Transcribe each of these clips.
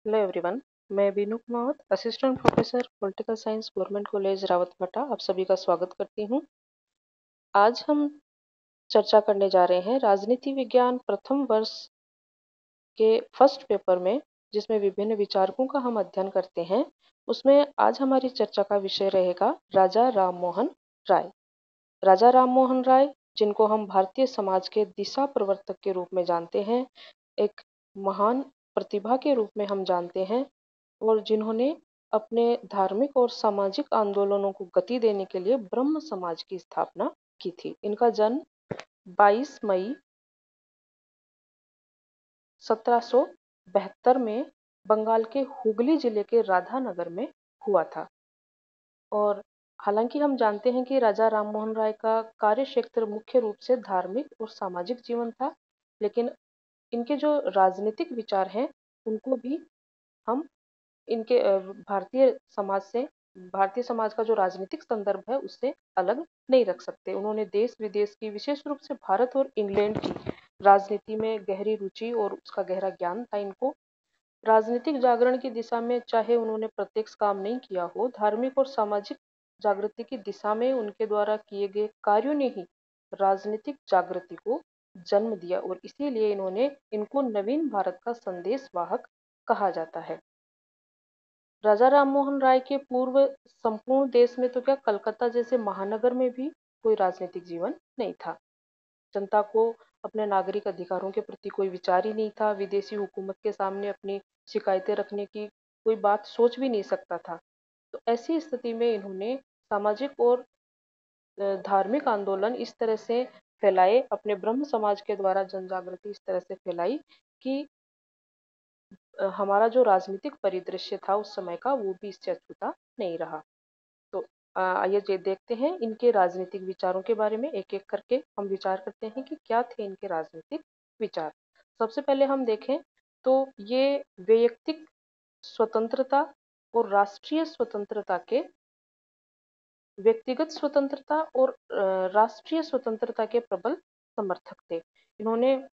Hello everyone. मैं Beenu Kumawat, assistant professor political science, government college Rawatbhata, आप सभी का स्वागत करती हूँ। आज हम चर्चा करने जा रहे हैं राजनीति विज्ञान प्रथम वर्ष के फर्स्ट पेपर में, जिसमें विभिन्न विचारकों का हम अध्ययन करते हैं। उसमें आज हमारी चर्चा का विषय रहेगा राजा राममोहन राय। राजा राममोहन राय, जिनको हम भारतीय समाज के दिशा प्रवर्तक के रूप में जानते हैं, एक महान प्रतिभा के रूप में हम जानते हैं, और जिन्होंने अपने धार्मिक और सामाजिक आंदोलनों को गति देने के लिए ब्रह्म समाज की स्थापना की थी। इनका जन्म 22 मई 1772 में बंगाल के हुगली जिले के राधानगर में हुआ था। और हालांकि हम जानते हैं कि राजा राममोहन राय का कार्य क्षेत्र मुख्य रूप से धार्मिक और सामाजिक जीवन था, लेकिन इनके जो राजनीतिक विचार हैं उनको भी हम इनके भारतीय समाज का जो राजनीतिक संदर्भ है उससे अलग नहीं रख सकते। उन्होंने देश विदेश की, विशेष रूप से भारत और इंग्लैंड की राजनीति में गहरी रुचि और उसका गहरा ज्ञान था इनको। राजनीतिक जागरण की दिशा में चाहे उन्होंने प्रत्यक्ष काम नहीं किया हो, धार्मिक और सामाजिक जागृति की दिशा में उनके द्वारा किए गए कार्यों ने ही राजनीतिक जागृति को जन्म दिया, और इसीलिए इनको नवीन भारत का संदेश वाहक कहा जाता है। राजा राममोहन राय के पूर्व संपूर्ण देश में तो क्या, कलकत्ता जैसे महानगर में भी कोई राजनीतिक जीवन नहीं था। जनता को अपने नागरिक अधिकारों के प्रति कोई विचार ही नहीं था। विदेशी हुकूमत के सामने अपनी शिकायतें रखने की कोई बात सोच भी नहीं सकता था। तो ऐसी स्थिति में इन्होंने सामाजिक और धार्मिक आंदोलन इस तरह से फैलाए, अपने ब्रह्म समाज के द्वारा जन जागृति इस तरह से फैलाई कि हमारा जो राजनीतिक परिदृश्य था उस समय का, वो भी इससे अछूता नहीं रहा। तो आइए देखते हैं इनके राजनीतिक विचारों के बारे में। एक एक करके हम विचार करते हैं कि क्या थे इनके राजनीतिक विचार। सबसे पहले हम देखें तो ये वैयक्तिक स्वतंत्रता और राष्ट्रीय स्वतंत्रता के, व्यक्तिगत स्वतंत्रता और राष्ट्रीय स्वतंत्रता के प्रबल समर्थक थे। इन्होंने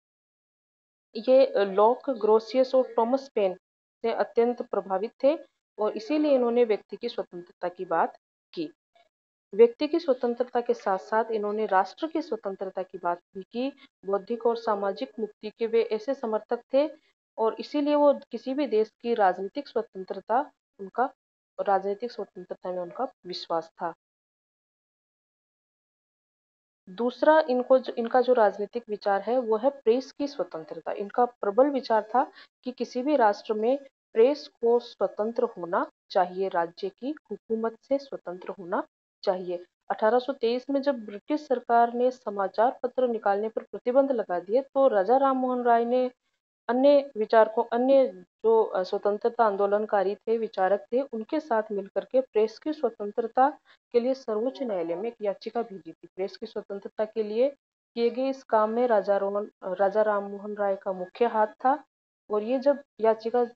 ये लॉक, ग्रोसियस और टॉमस पेन से अत्यंत प्रभावित थे, और इसीलिए इन्होंने व्यक्ति की स्वतंत्रता की बात की। व्यक्ति की स्वतंत्रता के साथ साथ इन्होंने राष्ट्र की स्वतंत्रता की बात भी की। बौद्धिक और सामाजिक मुक्ति के वे ऐसे समर्थक थे, और इसीलिए वो किसी भी देश की राजनीतिक स्वतंत्रता में उनका विश्वास था। दूसरा, इनका जो राजनीतिक विचार है वो है प्रेस की स्वतंत्रता। इनका प्रबल विचार था कि किसी भी राष्ट्र में प्रेस को स्वतंत्र होना चाहिए, राज्य की हुकूमत से स्वतंत्र होना चाहिए। 1823 में जब ब्रिटिश सरकार ने समाचार पत्र निकालने पर प्रतिबंध लगा दिए, तो राजा राममोहन राय ने अन्य जो स्वतंत्रता आंदोलनकारी थे, विचारक थे, उनके साथ मिलकर के प्रेस की स्वतंत्रता के लिए सर्वोच्च न्यायालय में एक याचिका भेजी थी। प्रेस की स्वतंत्रता के लिए किए गए इस काम में राजा राममोहन राय का मुख्य हाथ था, और ये जब याचिका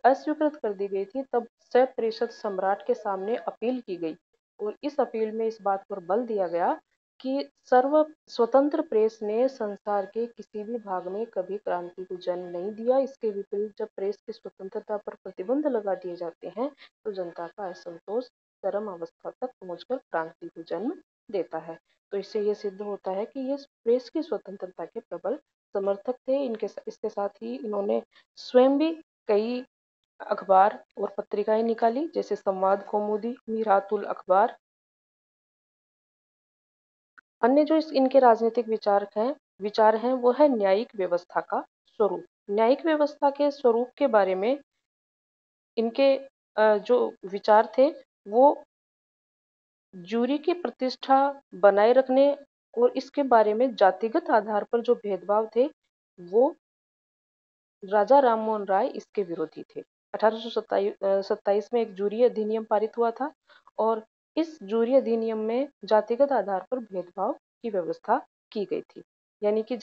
अस्वीकृत कर दी गई थी, तब सप्रेषित सम्राट के सामने अपील की गई, और इस अपील में इस बात पर बल दिया गया कि सर्व स्वतंत्र प्रेस ने संसार के किसी भी भाग में कभी क्रांति को जन्म नहीं दिया। इसके विपरीत जब प्रेस की स्वतंत्रता पर प्रतिबंध लगा दिए जाते हैं, तो जनता का असंतोष चरम अवस्था तक पहुंचकर क्रांति को जन्म देता है। तो इससे ये सिद्ध होता है कि ये प्रेस की स्वतंत्रता के प्रबल समर्थक थे। इसके साथ ही इन्होंने स्वयं भी कई अखबार और पत्रिकाएं निकाली, जैसे संवाद कौमुदी, मीरातुल अखबार। अन्य जो इनके राजनीतिक विचार हैं वो है न्यायिक व्यवस्था का स्वरूप। न्यायिक व्यवस्था के स्वरूप के बारे में इनके जो विचार थे वो जूरी की प्रतिष्ठा बनाए रखने, और इसके बारे में जातिगत आधार पर जो भेदभाव थे, वो राजा राममोहन राय इसके विरोधी थे। 1827 में एक जूरी अधिनियम पारित हुआ था, और इस जूरी अधिनियम में जातिगत आधार पर भेदभाव की व्यवस्था की गई थी। यानी कि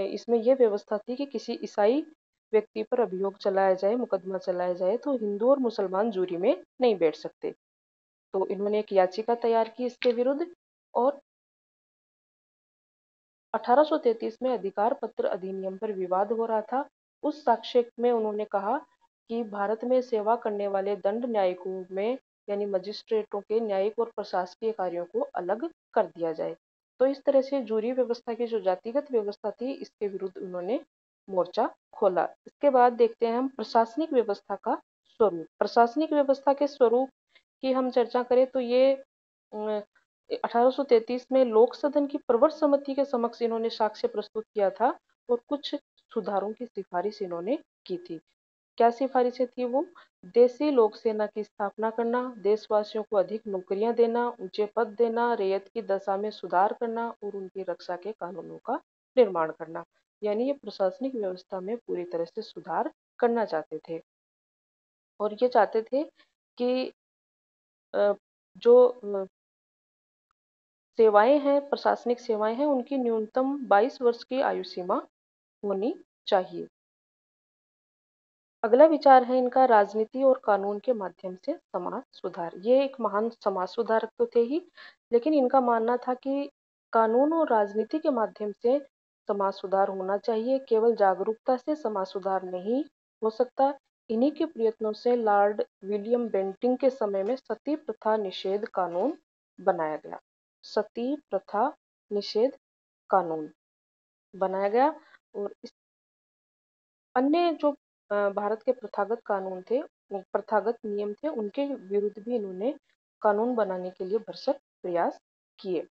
इसमें यह व्यवस्था थी कि किसी ईसाई व्यक्ति पर अभियोग चलाया जाए, मुकदमा चलाया जाए, तो हिंदू और मुसलमान जूरी में नहीं बैठ सकते। तो इन्होंने एक याचिका तैयार की इसके विरुद्ध, और 1833 में अधिकार पत्र अधिनियम पर विवाद हो रहा था। उस साक्ष्य में उन्होंने कहा कि भारत में सेवा करने वाले दंड न्यायिकों में यानी मजिस्ट्रेटों के न्यायिक और प्रशासकीय कार्यों को अलग कर दिया जाए। तो इस तरह से जूरी व्यवस्था की जो जातिगत व्यवस्था थी, इसके विरुद्ध उन्होंने मोर्चा खोला। इसके बाद देखते हैं हम प्रशासनिक व्यवस्था का स्वरूप। प्रशासनिक व्यवस्था के स्वरूप की हम चर्चा करें तो ये 1833 में लोक सदन की प्रवर समिति के समक्ष इन्होंने साक्ष्य प्रस्तुत किया था और कुछ सुधारों की सिफारिश इन्होंने की थी। क्या सिफारिशें थी वो? देसी लोक सेना की स्थापना करना, देशवासियों को अधिक नौकरियां देना, ऊंचे पद देना, रैयत की दशा में सुधार करना और उनकी रक्षा के कानूनों का निर्माण करना। यानी ये प्रशासनिक व्यवस्था में पूरी तरह से सुधार करना चाहते थे और ये चाहते थे कि जो सेवाएं हैं, प्रशासनिक सेवाएं हैं, उनकी न्यूनतम 22 वर्ष की आयु सीमा होनी चाहिए। अगला विचार है इनका राजनीति और कानून के माध्यम से समाज सुधार। ये एक महान समाज सुधारक तो थे ही, लेकिन इनका मानना था कि कानून और राजनीति के माध्यम से समाज सुधार होना चाहिए। केवल जागरूकता से समाज सुधार नहीं हो सकता। इन्हीं के प्रयत्नों से लॉर्ड विलियम बेंटिंक के समय में सती प्रथा निषेध कानून बनाया गया। सती प्रथा निषेध कानून बनाया गया और इस अन्य जो भारत के प्रथागत कानून थे, प्रथागत नियम थे, उनके विरुद्ध भी इन्होंने कानून बनाने के लिए भरसक प्रयास किए।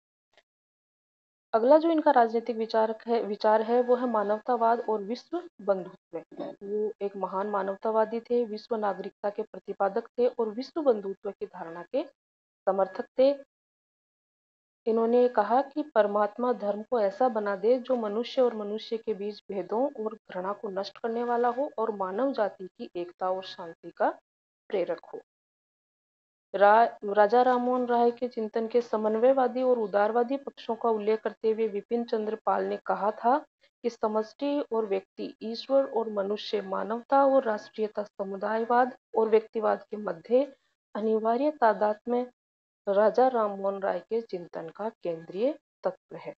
अगला जो इनका राजनीतिक विचार है वो है मानवतावाद और विश्व बंधुत्व। वो एक महान मानवतावादी थे, विश्व नागरिकता के प्रतिपादक थे और विश्व बंधुत्व की धारणा के समर्थक थे। इन्होंने कहा कि परमात्मा धर्म को ऐसा बना दे जो मनुष्य और मनुष्य के बीच भेदों और घृणा को नष्ट करने वाला हो और मानव जाति की एकता और शांति का प्रेरक हो। राजा राममोहन राय के चिंतन के समन्वयवादी और उदारवादी पक्षों का उल्लेख करते हुए विपिन चंद्र पाल ने कहा था कि समष्टि और व्यक्ति, ईश्वर और मनुष्य, मानवता और राष्ट्रीयता, समुदायवाद और व्यक्तिवाद के मध्य अनिवार्य तादात्म्य राजा राममोहन राय के चिंतन का केंद्रीय तत्व है।